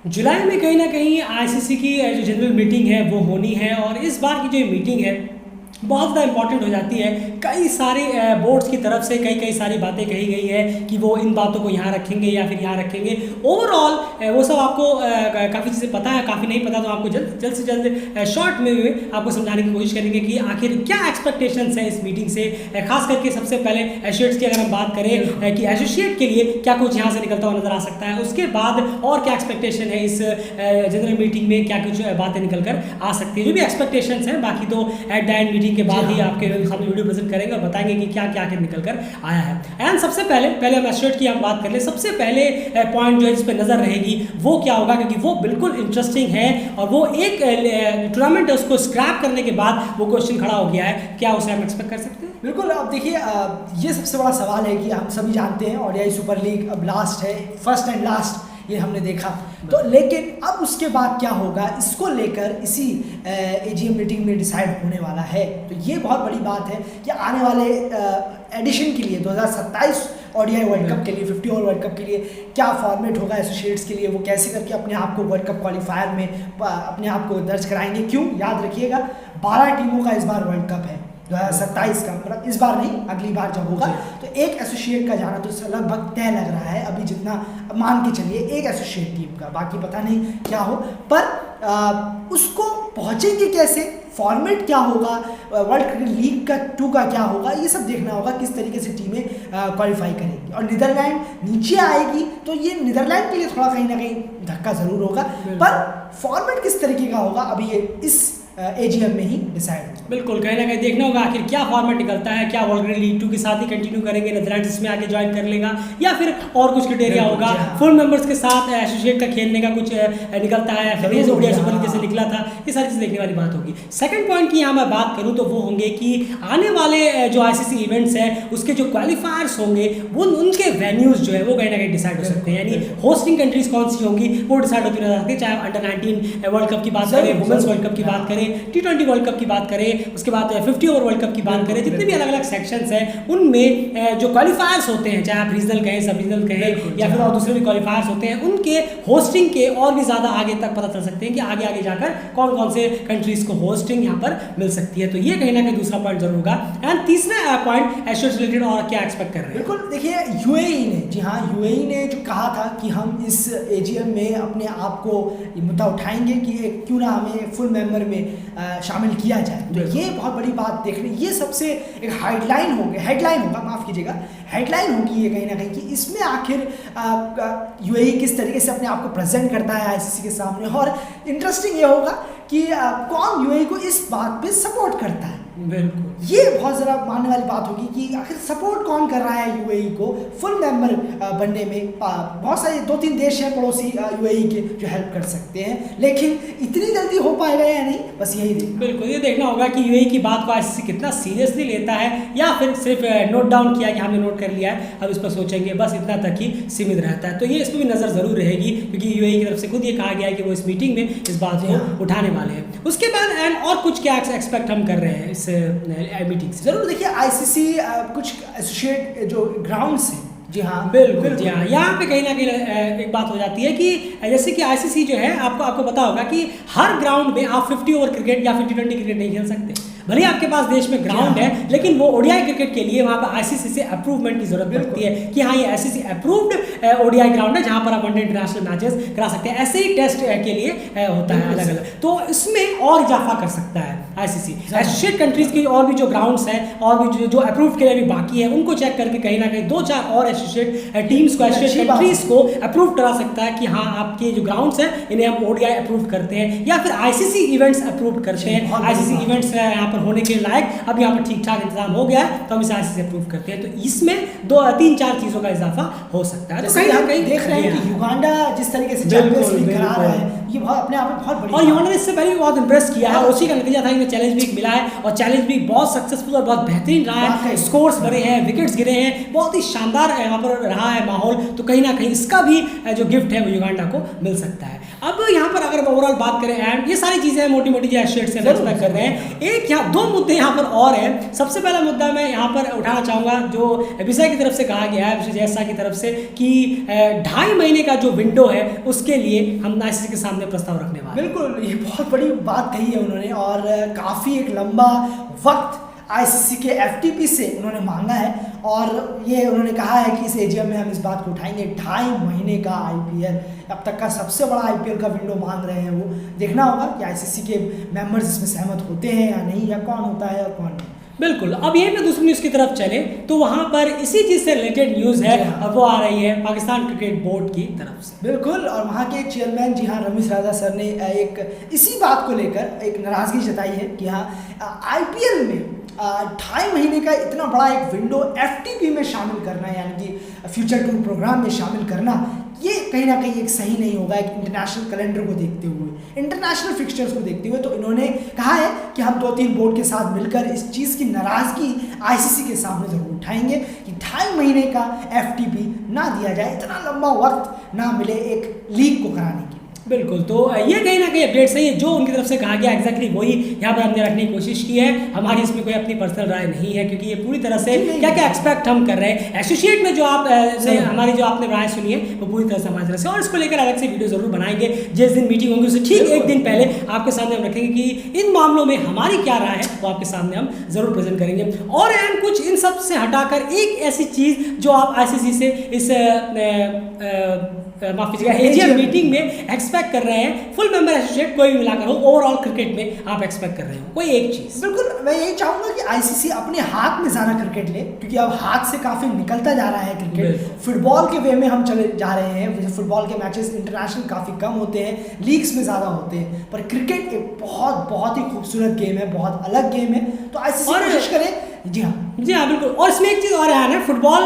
जुलाई में कहीं ना कहीं आईसीसी की जो जनरल मीटिंग है वो होनी है, और इस बार की जो मीटिंग है बहुत ज़्यादा इंपॉर्टेंट हो जाती है। कई सारे बोर्ड्स की तरफ से कई कई सारी बातें कही गई है कि वो इन बातों को यहाँ रखेंगे या फिर यहाँ रखेंगे। ओवरऑल वो सब आपको काफ़ी चीज़ें पता है, काफ़ी नहीं पता, तो आपको जल्द से जल्द शॉर्ट में आपको समझाने की कोशिश करेंगे कि आखिर क्या एक्सपेक्टेशंस है इस मीटिंग से। खास करके सबसे पहले एसोसिएट्स की अगर हम बात करें कि एसोसिएट के लिए क्या कुछ यहाँ से निकलता हुआ नजर आ सकता है, उसके बाद और क्या एक्सपेक्टेशन है इस जनरल मीटिंग में, क्या कुछ बातें निकल कर आ सकती है। जो भी एक्सपेक्टेशंस हैं बाकी तो एट द एंड मीटिंग के बाद ही आपके सामने वीडियो प्रेजेंट करेंगे और बताएंगे कि क्या क्या निकल कर आया है। एंड सबसे पहले हम एसोसिएट की हम बात कर ले। सबसे पहले पॉइंट जो है जिस पे नजर रहेगी वो क्या होगा, क्योंकि वो बिल्कुल इंटरेस्टिंग है और वो एक टूर्नामेंट है उसको स्क्रैप करने के बाद वो क्वेश्चन खड़ा हो गया है, क्या उसे हम एक्सपेक्ट कर सकते हैं? बिल्कुल। अब देखिए, ये सबसे बड़ा सवाल है कि हम सभी जानते हैं ओडीआई सुपर लीग अब लास्ट है, फर्स्ट एंड लास्ट ये हमने देखा, तो लेकिन अब उसके बाद क्या होगा इसको लेकर इसी एजीएम मीटिंग में डिसाइड होने वाला है। तो ये बहुत बड़ी बात है कि आने वाले एडिशन के लिए 2027 ओडीआई वर्ल्ड कप के लिए 50 ओवर वर्ल्ड कप के लिए क्या फॉर्मेट होगा एसोसिएट्स के लिए, वो कैसे करके अपने आप को वर्ल्ड कप क्वालिफायर में अपने आप को दर्ज कराएंगे। क्यों, याद रखिएगा 12 टीमों का इस बार वर्ल्ड कप है 2027 का, मतलब इस बार नहीं अगली बार जब होगा, तो एक एसोसिएट का जाना तो लगभग तय लग रहा है अभी, जितना मान के चलिए एक एसोसिएट टीम का, बाकी पता नहीं क्या हो, पर उसको पहुंचेंगे कैसे, फॉर्मेट क्या होगा, वर्ल्ड क्रिकेट लीग का 2 का क्या होगा, ये सब देखना होगा किस तरीके से टीमें क्वालिफाई करेंगी। और नीदरलैंड नीचे आएगी तो ये नीदरलैंड के लिए थोड़ा कहीं ना कहीं धक्का जरूर होगा, पर फॉर्मेट किस तरीके का होगा अभी ये इस एजीएम में ही डिसाइड होगा। बिल्कुल, कहीं ना कहीं देखना होगा आखिर क्या फॉर्मेट निकलता है, क्या वर्ल्ड क्रिकेट लीग 2 के साथ ही कंटिन्यू करेंगे, नीदरलैंड्स इसमें आके ज्वाइन कर लेगा या फिर और कुछ क्राइटेरिया होगा, फुल मेंबर्स के साथ एसोसिएट का खेलने का कुछ निकलता है, फिर ये ओडीआई सुपर लीग जैसे निकला था, ये सारी चीज़ देखने वाली बात होगी। सेकंड पॉइंट की यहाँ मैं बात करूँ तो वो होंगे कि आने वाले जो आईसीसी इवेंट्स हैं उसके जो क्वालिफायर्स होंगे वो उनके वेन्यूज जो है वो कहीं ना कहीं डिसाइड हो सकते हैं, यानी होस्टिंग कंट्रीज कौन सी होंगी वो डिसाइड होती नजर आती है। चाहे अंडर 19 वर्ल्ड कप की बात करें, वुमेन्स वर्ल्ड कप की बात करें, T20 वर्ल्ड कप की बात करें, उसके बाद 50 ओवर वर्ल्ड कप की बात करें, जितने भी अलग अलग सेक्शंस हैं उनमें जो क्वालिफायर्स होते हैं, चाहे आप रीजनल कहें, सब रीजनल कहें या फिर और दूसरे भी क्वालिफायर्स होते हैं, उनके होस्टिंग के और भी ज़्यादा आगे तक पता चल सकते हैं कि आगे आगे जाकर कौन कौन से कंट्रीज को होस्टिंग यहाँ पर मिल सकती है। तो ये कहीं ना कहीं दूसरा पॉइंट जरूर होगा। एंड तीसरा पॉइंट एसोसिएट रिलेटेड और क्या एक्सपेक्ट कर रहे हैं? बिल्कुल, देखिए यूएई ने, जी हाँ, यूएई ने जो कहा था कि हम इस एजीएम में अपने आप को ये मुद्दा उठाएंगे कि क्यों ना हमें फुल मेंबर में शामिल किया जाए, तो ये बहुत बड़ी बात देख रही, ये सबसे एक हेडलाइन होगा, माफ़ कीजिएगा, हेडलाइन होगी ये कहीं ना कहीं कि इसमें आखिर यूएई किस तरीके से अपने आप को प्रेजेंट करता है आईसीसी के सामने। और इंटरेस्टिंग ये होगा कि कौन यूएई को इस बात पे सपोर्ट करता है। बिल्कुल, ये बहुत ज़रा मानने वाली बात होगी कि आखिर सपोर्ट कौन कर रहा है यूएई को फुल मेंबर बनने में। बहुत सारे 2-3 देश हैं पड़ोसी यूएई के जो हेल्प कर सकते हैं, लेकिन इतनी जल्दी हो पाएगा या नहीं, बस यही देखना। बिल्कुल, ये देखना होगा कि यूएई की बात को आईसीसी कितना सीरियसली लेता है या फिर सिर्फ नोट डाउन किया कि हमने नोट कर लिया है, अब इस पर सोचेंगे, बस इतना तक ही सीमित रहता है। तो ये इस पर भी नज़र ज़रूर रहेगी, क्योंकि यूएई की तरफ से खुद ये कहा गया है कि वो इस मीटिंग में इस बात को उठाने वाले हैं। उसके बाद एंड और कुछ क्या एक्सपेक्ट हम कर रहे हैं इस मीटिंग से? जरूर देखिए, आईसीसी कुछ एसोसिएट जो ग्राउंड्स हैं, जी हाँ बिल्कुल, जी हाँ, यहाँ पे कहीं ना कहीं एक बात हो जाती है कि जैसे कि आईसीसी जो है आपको पता होगा कि हर ग्राउंड में आप 50 ओवर क्रिकेट या फिर T20 क्रिकेट नहीं खेल सकते। भले ही आपके पास देश में ग्राउंड है, लेकिन वो ओडीआई क्रिकेट के लिए वहाँ पर आईसीसी से अप्रूवमेंट की जरूरत पड़ती है कि हाँ ये आईसीसी अप्रूव्ड ओडीआई ग्राउंड है जहाँ पर आप वनडे इंटरनेशनल मैचेस करा सकते हैं। ऐसे ही टेस्ट के लिए होता है अलग अलग, तो इसमें और इजाफा कर सकता है आईसीसी। एसोसिएट कंट्रीज की और भी जो ग्राउंड्स हैं और भी जो अप्रूव्ड के लिए भी बाकी है उनको चेक करके कहीं ना कहीं 2-4 और एसोसिएट टीम्स को, एसोसिएट कंट्रीज को अप्रूव करा सकता है कि हाँ आपके जो ग्राउंड्स हैं इन्हें हम ओडीआई अप्रूव करते हैं या फिर आईसीसी इवेंट्स अप्रूव करते हैं। आईसीसी इवेंट्स यहाँ पर होने के लायक अब यहाँ पर ठीक ठाक इंतजाम हो गया है तो हम इसे आईसीसी अप्रूव करते हैं, तो इसमें 2-3-4 चीज़ों का इजाफा हो सकता है। तो कहीं ना कहीं देख रहे हैं कि युगांडा जिस तरीके से चैंपियंस लीग करा रहा है, ये बहुत अपने आप में बहुत बड़ी और इन्होंने इससे पहले भी बहुत इंप्रेस किया है, उसी का नतीजा था इन्हें चैलेंज वीक मिला है और चैलेंज वीक बहुत सक्सेसफुल और बहुत बेहतरीन रहा है। स्कोर्स बढ़े हैं, विकेट्स गिरे हैं, बहुत ही शानदार यहाँ पर रहा है माहौल। तो कहीं ना कहीं इसका भी जो गिफ्ट है वो युगांडा को मिल सकता है। अब यहाँ पर अगर ओवरऑल बात करें एंड ये सारी चीज़ें मोटी मोटी जो एस्टेट से एक्सपेक्ट कर रहे हैं, एक यहाँ दो मुद्दे यहाँ पर और हैं। सबसे पहला मुद्दा मैं यहाँ पर उठाना चाहूँगा जो विषय की तरफ से कहा गया है, विषय जैसा की तरफ से कि 2.5 महीने का जो विंडो है उसके लिए हम आईसीसी के सामने प्रस्ताव रखने वाले हैं। बिल्कुल, ये बहुत बड़ी बात कही है उन्होंने और काफ़ी एक लंबा वक्त आईसीसी के एफटीपी से उन्होंने मांगा है और ये उन्होंने कहा है कि इस एजीएम में हम इस बात को उठाएंगे। 2.5 महीने का आईपीएल, अब तक का सबसे बड़ा आईपीएल का विंडो मांग रहे हैं वो। देखना होगा कि आईसीसी के मेंबर्स इसमें सहमत होते हैं या नहीं, या कौन होता है और कौन नहीं। बिल्कुल। अब यहीं पे दूसरी न्यूज़ की तरफ चले तो वहाँ पर इसी चीज़ से रिलेटेड न्यूज़ है और वो आ रही है पाकिस्तान क्रिकेट बोर्ड की तरफ से। बिल्कुल, और वहाँ के चेयरमैन जी हाँ रमीज राजा सर ने एक इसी बात को लेकर एक नाराज़गी जताई है कि हाँ आईपीएल में 2.5 महीने का इतना बड़ा एक विंडो एफटीपी में शामिल करना, यानी कि फ्यूचर टूर प्रोग्राम में शामिल करना, ये कहीं ना कहीं एक सही नहीं होगा। एक इंटरनेशनल कैलेंडर को देखते हुए, इंटरनेशनल फिक्सचर्स को देखते हुए, तो इन्होंने कहा है कि हम 2-3 बोर्ड के साथ मिलकर इस चीज़ की नाराज़गी आईसीसी के सामने ज़रूर उठाएंगे कि 2.5 महीने का एफटीपी ना दिया जाए, इतना लंबा वक्त ना मिले एक लीग को कराने की। बिल्कुल, तो ये कहीं ना कहीं अपडेट सही है जो उनकी तरफ से कहा गया, एग्जैक्टली वही यहाँ पर हमने रखने की कोशिश की है। हमारी इसमें कोई अपनी पर्सनल राय नहीं है क्योंकि ये पूरी तरह से क्या क्या एक्सपेक्ट हम कर रहे हैं एसोसिएट में जो आप हमारी जो आपने राय सुनी है वो पूरी तरह से हमारी तरफ से, और इसको लेकर अलग से वीडियो जरूर बनाएंगे। जिस दिन मीटिंग होगी उससे ठीक एक दिन पहले आपके सामने हम रखेंगे कि इन मामलों में हमारी क्या राय है, वो आपके सामने हम जरूर प्रेजेंट करेंगे। और एंड कुछ इन सब से हटाकर एक ऐसी चीज़ जो आप आईसीसी से इस माफ कीजिएगा एजीएम मीटिंग में एक्सपेक्ट कर रहे हैं, फुल मेंबर एसोसिएट कोई भी मिलाकर हो, ओवरऑल क्रिकेट में आप एक्सपेक्ट कर रहे हो कोई एक चीज़। बिल्कुल, मैं यही चाहूँगा कि आईसीसी अपने हाथ में ज़्यादा क्रिकेट ले, क्योंकि अब हाथ से काफ़ी निकलता जा रहा है क्रिकेट। फुटबॉल के वे में हम चले जा रहे हैं, जैसे फुटबॉल के मैचेस इंटरनेशनल काफ़ी कम होते हैं, लीग्स में ज़्यादा होते हैं, पर क्रिकेट एक बहुत ही खूबसूरत गेम है, बहुत अलग गेम है। तो आईसीसी कोशिश करे। जी हाँ बिल्कुल। और इसमें एक चीज़ और है ना, फुटबॉल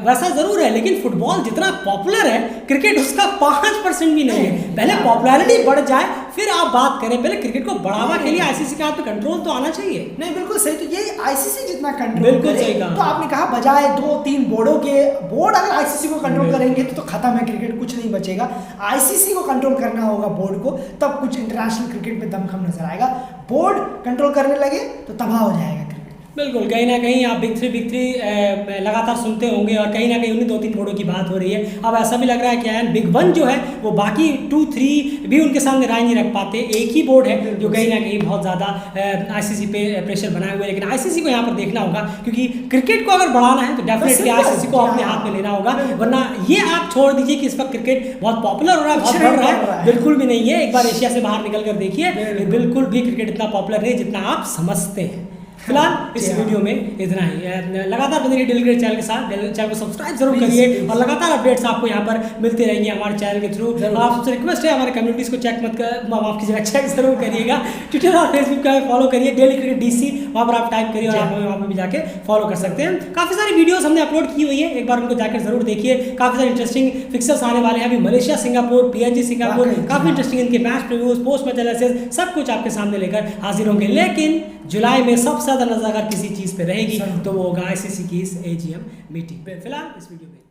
वैसा ज़रूर है लेकिन फुटबॉल जितना पॉपुलर है क्रिकेट उसका 5% भी नहीं है। पहले पॉपुलैरिटी बढ़ जाए फिर आप बात करें, पहले क्रिकेट को बढ़ावा के लिए आईसीसी के हाथ पे कंट्रोल तो आना चाहिए। नहीं, बिल्कुल सही। तो ये आईसीसी जितना कंट्रोल बिल्कुल सही कहा। तो आपने कहा बजाय 2-3 बोर्ड अगर आईसीसी को कंट्रोल करेंगे तो खत्म है क्रिकेट, कुछ नहीं बचेगा। आईसीसी को कंट्रोल करना होगा बोर्ड को, तब कुछ इंटरनेशनल क्रिकेट में दमखम नजर आएगा। बोर्ड कंट्रोल करने लगे तो तबाह हो जाएगा। बिल्कुल, कहीं ना कहीं आप बिग थ्री लगातार सुनते होंगे और कहीं ना कहीं उन्हीं 2-3 बोर्डों की बात हो रही है। अब ऐसा भी लग रहा है कि बिग 1 जो है वो बाकी 2-3 भी उनके सामने राय नहीं रख पाते। एक ही बोर्ड है जो कहीं ना कहीं बहुत ज़्यादा आईसीसी पे प्रेशर बनाए हुए है। लेकिन आईसीसी को यहाँ पर देखना होगा क्योंकि क्रिकेट को अगर बढ़ाना है तो डेफिनेटली आईसीसी को अपने हाथ में लेना होगा, वरना ये आप छोड़ दीजिए कि इस वक्त क्रिकेट बहुत पॉपुलर हो रहा है, बहुत बढ़ रहा है, बिल्कुल भी नहीं है। एक बार एशिया से बाहर निकल कर देखिए, बिल्कुल भी क्रिकेट इतना पॉपुलर नहीं जितना आप समझते हैं। फिलहाल इस वीडियो में इतना ही। लगातार बने रहिए डेली क्रिकेट चैनल के साथ, चैनल को सब्सक्राइब जरूर करिए और लगातार अपडेट्स आपको यहाँ पर मिलते रहेंगे हमारे चैनल के थ्रू। आपसे रिक्वेस्ट है हमारे कम्युनिटीज़ को माफ कीजिएगा चेक जरूर करिएगा। ट्विटर और फेसबुक का फॉलो करिए, डेली क्रिकेट डीसी वहाँ पर आप टाइप करिए और आप वहाँ पर भी जाके फॉलो कर सकते हैं। काफ़ी सारी वीडियोस हमने अपलोड की हुई है, एक बार उनको जाकर जरूर देखिए। काफ़ी सारे इंटरेस्टिंग फिक्सर्स आने वाले हैं अभी, मलेशिया सिंगापुर, पीएनजी सिंगापुर, काफ़ी इंटरेस्टिंग इनके match previews, post match analysis सब कुछ आपके सामने लेकर हाजिर होंगे। लेकिन जुलाई में सबसे ज़्यादा नजर अगर किसी चीज़ पे रहेगी तो वो होगा आईसीसी की इस एजीएम मीटिंग पे। फिलहाल इस वीडियो में